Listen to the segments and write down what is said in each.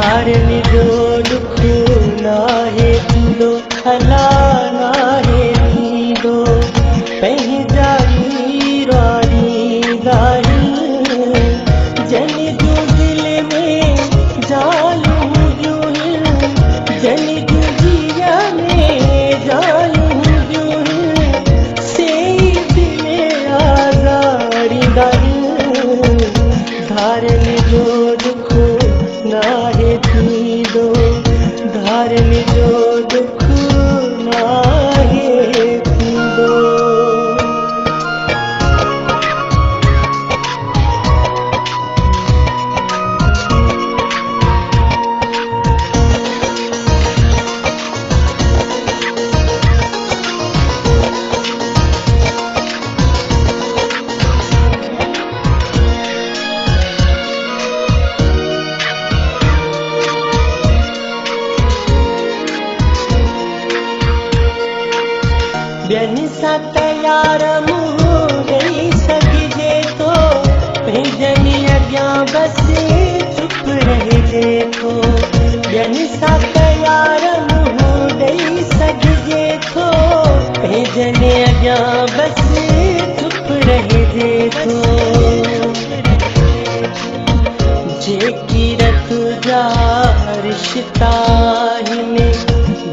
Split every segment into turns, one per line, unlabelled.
धारण जो दुख नाहे थींदो अला नाहे थींदो पंहिंजी जाई राणी गाही जन जो दिल में जालूं हुयूं जन जो जिया में जालूं हुयूं से दिल आज़ारी गाही धारण जो दुख नाहे थींदो धारण जो दुख नाहे थींदो। ॿियनि सां तयार मुंहुं ॾेई सघिजे थो पंहिंजनि अॻियां बसि चुप रहिजे थो ॿियनि सां तयार मुंहुं ॾेई सघिजे थो पंहिंजनि अॻियां बसि चुप रहिजे थो जेकी रत जा रिश्ता आहिनि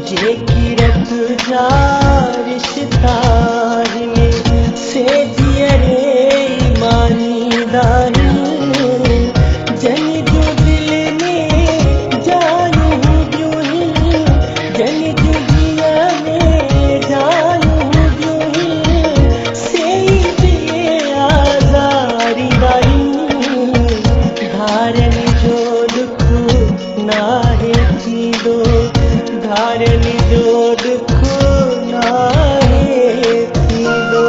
जेकी रत जा रिश्ता आहिनि से जीअरे ईमानीदारी जन जो दिल में जालूं हुयूं जन जो जिया में जालूं हुयूं से दिल आज़ारी गाही धारण जो दुख नाहे थींदो धारण जो दुख नाहे थींदो।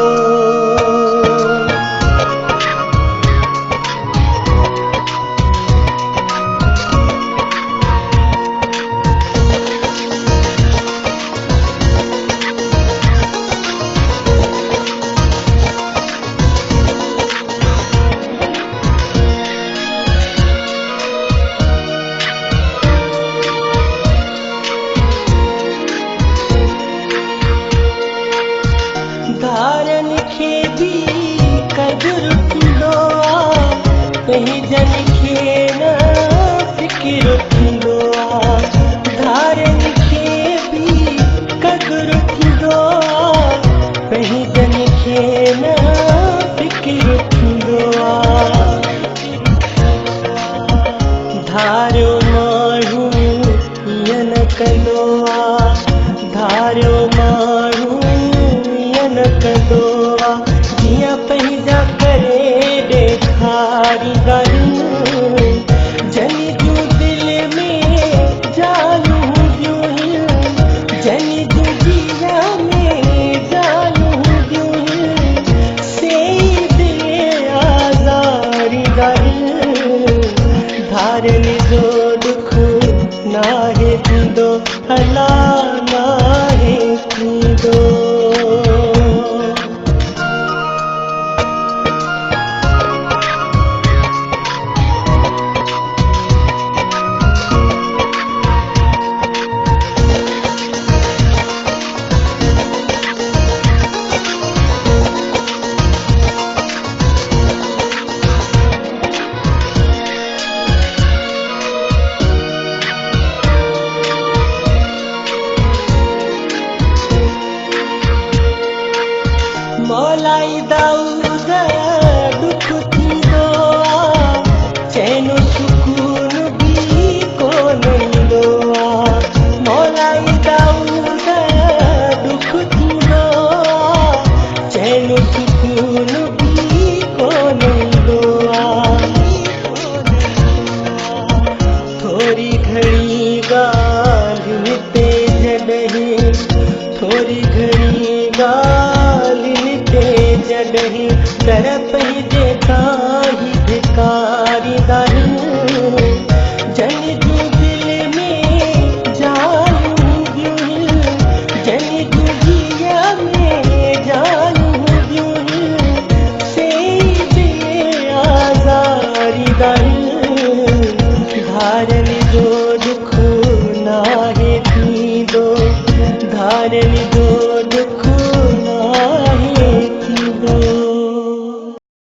धारण खे भी कदुर थींदो आहे पंहिंजनि खे न फ़िकिर थींदो आहे धारण खे भी कदुर थींदो आहे पंहिंजनि खे न फ़िकिर थींदो आहे धारियो माण्हू ईअं न कंदो आहे धारियो माण्हू न कंदो आहे जीअं पंहिंजा करे ॾेखारींदा आहिनि जन जो दिल में जालूं हुयूं जन जो जिया में जालूं हुयूं से दिल आज़ारी गाही धारण जो दुख नाहे थींदो अला नाहे थींदो। मौलाई दाऊद दुख थींदो आहे चैन सुकून बि कोन ईंदो आहे मौलाई दाऊद दुख थींदो आहे चैन सुकून बि कोन ईंदो आहे थोरी घणी ॻाल्हि ते जॾहिं थोरी घणी ॻाल्हि जॾहिं कर पंहिंजे ताईं धिकारींदा आहिनि जन जो दिल में जालूं हुयूं जन जो जिया में जालूं हुयूं से दिल आज़ारी गाही धारण जो करनी